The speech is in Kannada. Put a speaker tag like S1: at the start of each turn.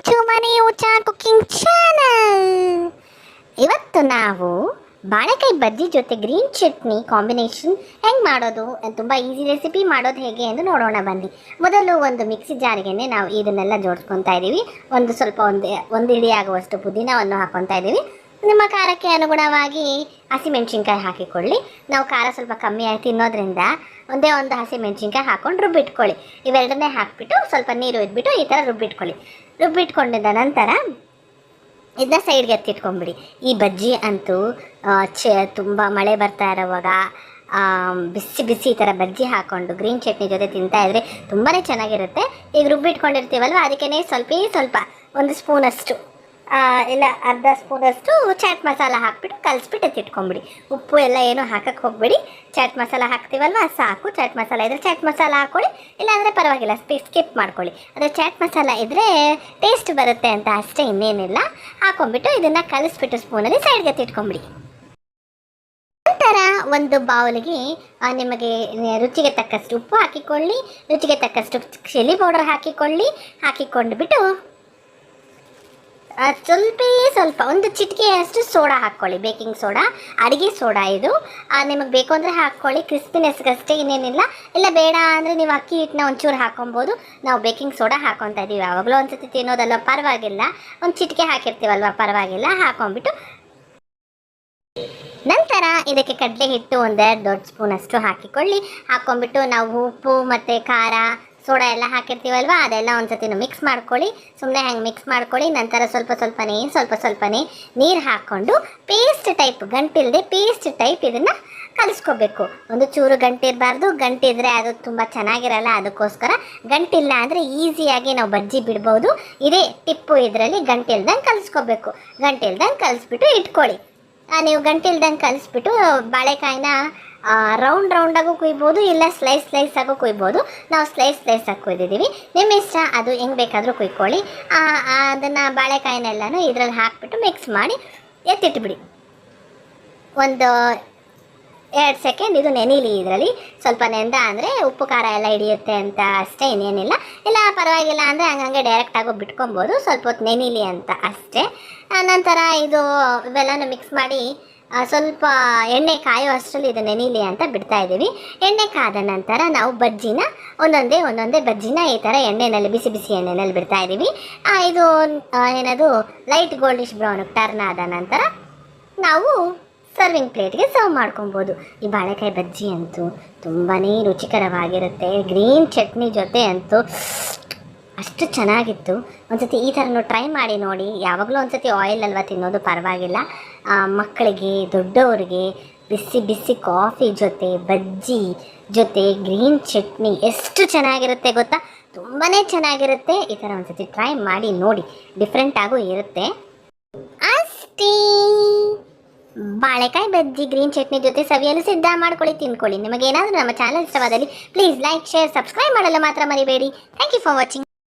S1: ಟು ಮನಿ ಊಟ ಕುಕಿಂಗ್ ಚಾನಲ್. ಇವತ್ತು ನಾವು ಬಾಳೆಕಾಯಿ ಬಜ್ಜಿ ಜೊತೆ ಗ್ರೀನ್ ಚಟ್ನಿ ಕಾಂಬಿನೇಷನ್ ಹೆಂಗೆ ಮಾಡೋದು, ತುಂಬ ಈಸಿ ರೆಸಿಪಿ ಮಾಡೋದು ಹೇಗೆ ಎಂದು ನೋಡೋಣ ಬನ್ನಿ. ಮೊದಲು ಒಂದು ಮಿಕ್ಸಿ ಜಾರಿಗೆ ನಾವು ಇದನ್ನೆಲ್ಲ ಜೋಡಿಸ್ಕೊತಾ ಇದ್ದೀವಿ. ಒಂದು ಇಡಿ ಆಗುವಷ್ಟು ಪುದೀನವನ್ನು ಹಾಕ್ಕೊತಾ ಇದ್ದೀವಿ. ನಿಮ್ಮ ಖಾರಕ್ಕೆ ಅನುಗುಣವಾಗಿ ಹಸಿಮೆಣ್ಸಿನ್ಕಾಯಿ ಹಾಕಿಕೊಳ್ಳಿ. ನಾವು ಖಾರ ಸ್ವಲ್ಪ ಕಮ್ಮಿ ಆಗಿ ತಿನ್ನೋದ್ರಿಂದ ಒಂದೇ ಒಂದು ಹಸಿಮೆಣ್ಸಿನ್ಕಾಯಿ ಹಾಕ್ಕೊಂಡು ರುಬ್ಬಿಟ್ಕೊಳ್ಳಿ. ಇವೆರಡನ್ನೇ ಹಾಕಿಬಿಟ್ಟು ಸ್ವಲ್ಪ ನೀರು ಇದ್ಬಿಟ್ಟು ಈ ಥರ ರುಬ್ಬಿಟ್ಕೊಂಡಿದ್ದ ನಂತರ ಇದನ್ನ ಸೈಡ್ಗೆ ಎತ್ತಿಟ್ಕೊಂಡ್ಬಿಡಿ. ಈ ಬಜ್ಜಿ ಅಂತೂ ತುಂಬ ಮಳೆ ಬರ್ತಾ ಇರೋವಾಗ ಬಿಸಿ ಬಿಸಿ ಈ ಥರ ಬಜ್ಜಿ ಹಾಕ್ಕೊಂಡು ಗ್ರೀನ್ ಚಟ್ನಿ ಜೊತೆ ತಿಂತಾಯಿದ್ರೆ ತುಂಬಾ ಚೆನ್ನಾಗಿರುತ್ತೆ. ಈಗ ರುಬ್ಬಿಟ್ಕೊಂಡಿರ್ತೀವಲ್ವ, ಅದಕ್ಕೇ ಸ್ವಲ್ಪ ಒಂದು ಸ್ಪೂನಷ್ಟು ಇಲ್ಲ ಅರ್ಧ ಸ್ಪೂನಷ್ಟು ಚಾಟ್ ಮಸಾಲ ಹಾಕ್ಬಿಟ್ಟು ಕಲಿಸ್ಬಿಟ್ಟು ಎತ್ತಿಟ್ಕೊಂಬಿಡಿ. ಉಪ್ಪು ಎಲ್ಲ ಏನು ಹಾಕಕ್ಕೆ ಹೋಗ್ಬೇಡಿ. ಚಾಟ್ ಮಸಾಲ ಹಾಕ್ತೀವಲ್ವ ಸಾಕು. ಚಾಟ್ ಮಸಾಲ ಇದ್ದರೆ ಚಾಟ್ ಮಸಾಲ ಹಾಕ್ಕೊಳ್ಳಿ, ಇಲ್ಲಾಂದರೆ ಪರವಾಗಿಲ್ಲ, ಸ್ಕಿಪ್ ಮಾಡ್ಕೊಳ್ಳಿ. ಆದರೆ ಚಾಟ್ ಮಸಾಲ ಇದ್ದರೆ ಟೇಸ್ಟ್ ಬರುತ್ತೆ ಅಂತ ಅಷ್ಟೇ, ಇನ್ನೇನಿಲ್ಲ. ಹಾಕ್ಕೊಂಬಿಟ್ಟು ಇದನ್ನು ಕಲಿಸ್ಬಿಟ್ಟು ಸ್ಪೂನಲ್ಲಿ ಸೈಡ್ಗೆ ಎತ್ತಿಟ್ಕೊಂಬಿಡಿ. ನಂತರ ಒಂದು ಬೌಲ್ಗೆ ನಿಮಗೆ ರುಚಿಗೆ ತಕ್ಕಷ್ಟು ಉಪ್ಪು ಹಾಕಿಕೊಳ್ಳಿ, ರುಚಿಗೆ ತಕ್ಕಷ್ಟು ಚಿಲ್ಲಿ ಪೌಡರ್ ಹಾಕಿಕೊಂಡ್ಬಿಟ್ಟು ಸ್ವಲ್ಪ ಒಂದು ಚಿಟಿಕೆಯಷ್ಟು ಸೋಡಾ ಹಾಕ್ಕೊಳ್ಳಿ. ಬೇಕಿಂಗ್ ಸೋಡಾ, ಅಡುಗೆ ಸೋಡಾ ಇದು. ನಿಮಗೆ ಬೇಕು ಅಂದರೆ ಹಾಕ್ಕೊಳ್ಳಿ, ಕ್ರಿಸ್ಪಿನೆಸ್ಗಷ್ಟೇ, ಇನ್ನೇನಿಲ್ಲ. ಇಲ್ಲ ಬೇಡ ಅಂದರೆ ನೀವು ಅಕ್ಕಿ ಹಿಟ್ಟನ್ನ ಒಂಚೂರು ಹಾಕೊಬೋದು. ನಾವು ಬೇಕಿಂಗ್ ಸೋಡಾ ಹಾಕ್ಕೊತಾ ಇದ್ದೀವಿ. ಯಾವಾಗಲೂ ಒಂದ್ಸತಿ ತಿನ್ನೋದಲ್ಲ, ಪರವಾಗಿಲ್ಲ. ಒಂದು ಚಿಟಿಕೆ ಹಾಕಿರ್ತೀವಲ್ವ, ಪರವಾಗಿಲ್ಲ. ಹಾಕ್ಕೊಂಬಿಟ್ಟು ನಂತರ ಇದಕ್ಕೆ ಕಡಲೆ ಹಿಟ್ಟು ಒಂದೆರಡು ದೊಡ್ಡ ಸ್ಪೂನಷ್ಟು ಹಾಕ್ಕೊಂಬಿಟ್ಟು ನಾವು ಉಪ್ಪು ಮತ್ತು ಖಾರ ಸೋಡಾ ಎಲ್ಲ ಹಾಕಿರ್ತೀವಲ್ವ, ಅದೆಲ್ಲ ಒಂದು ಸತಿ ಮಿಕ್ಸ್ ಮಾಡ್ಕೊಳ್ಳಿ. ಸುಮ್ಮನೆ ಹಂಗೆ ಮಿಕ್ಸ್ ಮಾಡ್ಕೊಳ್ಳಿ. ನಂತರ ಸ್ವಲ್ಪನೇ ನೀರು ಹಾಕ್ಕೊಂಡು ಗಂಟಿಲ್ಲದೆ ಪೇಸ್ಟ್ ಟೈಪ್ ಇದನ್ನು ಕಲಿಸ್ಕೋಬೇಕು. ಒಂದು ಚೂರು ಗಂಟಿರಬಾರ್ದು. ಗಂಟಿದ್ರೆ ಅದು ತುಂಬ ಚೆನ್ನಾಗಿರಲ್ಲ. ಅದಕ್ಕೋಸ್ಕರ ಗಂಟಿಲ್ಲ ಅಂದರೆ ಈಸಿಯಾಗಿ ನಾವು ಬಜ್ಜಿ ಬಿಡ್ಬೋದು. ಇದೇ ಟಿಪ್ಪು ಇದರಲ್ಲಿ. ಗಂಟಿಲ್ದಂಗೆ ಕಲಿಸ್ಕೋಬೇಕು. ಗಂಟಿಲ್ದಂಗೆ ಕಲಿಸ್ಬಿಟ್ಟು ಇಟ್ಕೊಳ್ಳಿ. ನೀವು ಗಂಟಿಲ್ದಂಗೆ ಕಲಿಸ್ಬಿಟ್ಟು ಬಾಳೆಕಾಯಿನ ರೌಂಡಾಗೂ ಕುಯ್ಬೋದು, ಇಲ್ಲ ಸ್ಲೈಸ್ ಆಗು ಕುಯ್ಬೋದು. ನಾವು ಸ್ಲೈಸ್ ಆಗಿ ಕುಯ್ದಿದ್ದೀವಿ. ನಿಮ್ಮ ಇಷ್ಟ, ಅದು ಹೆಂಗೆ ಬೇಕಾದರೂ ಕುಯ್ಕೊಳ್ಳಿ. ಅದನ್ನು ಬಾಳೆಕಾಯಿನೆಲ್ಲನೂ ಇದರಲ್ಲಿ ಹಾಕ್ಬಿಟ್ಟು ಮಿಕ್ಸ್ ಮಾಡಿ ಎತ್ತಿಟ್ಬಿಡಿ. ಒಂದು 2 ಸೆಕೆಂಡ್ ಇದು ನೆನೀಲಿ. ಇದರಲ್ಲಿ ಸ್ವಲ್ಪ ನೆಂದ ಅಂದರೆ ಉಪ್ಪು ಖಾರ ಎಲ್ಲ ಹಿಡಿಯುತ್ತೆ ಅಂತ ಅಷ್ಟೇ, ಇನ್ನೇನಿಲ್ಲ. ಇಲ್ಲ ಪರವಾಗಿಲ್ಲ ಅಂದರೆ ಹಂಗಂಗೆ ಡೈರೆಕ್ಟಾಗೂ ಬಿಟ್ಕೊಬೋದು, ಸ್ವಲ್ಪ ಹೊತ್ತು ನೆನೀಲಿ ಅಂತ ಅಷ್ಟೇ. ನಂತರ ಇವೆಲ್ಲನೂ ಮಿಕ್ಸ್ ಮಾಡಿ ಸ್ವಲ್ಪ ಎಣ್ಣೆ ಕಾಯೋ ಅಷ್ಟರಲ್ಲಿ ಇದು ನೆನೀಲಿ ಅಂತ ಬಿಡ್ತಾ ಇದ್ದೀವಿ. ಎಣ್ಣೆ ಕಾದ ನಂತರ ನಾವು ಬಜ್ಜಿನ ಒಂದೊಂದೇ ಬಜ್ಜಿನ ಈ ಥರ ಎಣ್ಣೆಯಲ್ಲಿ ಬಿಸಿ ಎಣ್ಣೆಯಲ್ಲಿ ಬಿಡ್ತಾ ಇದ್ದೀವಿ. ಇದು ಲೈಟ್ ಗೋಲ್ಡಿಶ್ ಬ್ರೌನ್ ಟರ್ನ್ ಆದ ನಂತರ ನಾವು ಸರ್ವಿಂಗ್ ಪ್ಲೇಟ್ಗೆ ಸರ್ವ್ ಮಾಡ್ಕೊಬೋದು. ಈ ಬಾಳೆಕಾಯಿ ಬಜ್ಜಿ ಅಂತೂ ತುಂಬಾ ರುಚಿಕರವಾಗಿರುತ್ತೆ. ಗ್ರೀನ್ ಚಟ್ನಿ ಜೊತೆ ಅಂತೂ ಅಷ್ಟು ಚೆನ್ನಾಗಿತ್ತು. ಒಂದ್ಸತಿ ಈ ಥರನೂ ಟ್ರೈ ಮಾಡಿ ನೋಡಿ. ಯಾವಾಗಲೂ ಒಂದ್ಸತಿ ಆಯಿಲ್ ಅಲ್ವಾ ತಿನ್ನೋದು, ಪರವಾಗಿಲ್ಲ. ಮಕ್ಕಳಿಗೆ, ದೊಡ್ಡವರಿಗೆ ಬಿಸಿ ಕಾಫಿ ಜೊತೆ ಬಜ್ಜಿ ಜೊತೆ ಗ್ರೀನ್ ಚಟ್ನಿ ಎಷ್ಟು ಚೆನ್ನಾಗಿರುತ್ತೆ ಗೊತ್ತಾ, ತುಂಬಾ ಚೆನ್ನಾಗಿರುತ್ತೆ. ಈ ಥರ ಒಂದ್ಸತಿ ಟ್ರೈ ಮಾಡಿ ನೋಡಿ, ಡಿಫ್ರೆಂಟಾಗೂ ಇರುತ್ತೆ ಅಷ್ಟೇ. ಬಾಳೆಕಾಯಿ ಬಜ್ಜಿ ಗ್ರೀನ್ ಚಟ್ನಿ ಜೊತೆ ಸವಿಯಲು ಸಿದ್ಧ ಮಾಡ್ಕೊಳ್ಳಿ, ತಿನ್ಕೊಳ್ಳಿ. ನಿಮಗೇನಾದರೂ ನಮ್ಮ ಚಾನಲ್ ಇಷ್ಟವಾದಲ್ಲಿ ಪ್ಲೀಸ್ ಲೈಕ್, ಶೇರ್, ಸಬ್ಸ್ಕ್ರೈಬ್ ಮಾಡಲು ಮಾತ್ರ ಮರಿಬೇಡಿ. Thank you for watching.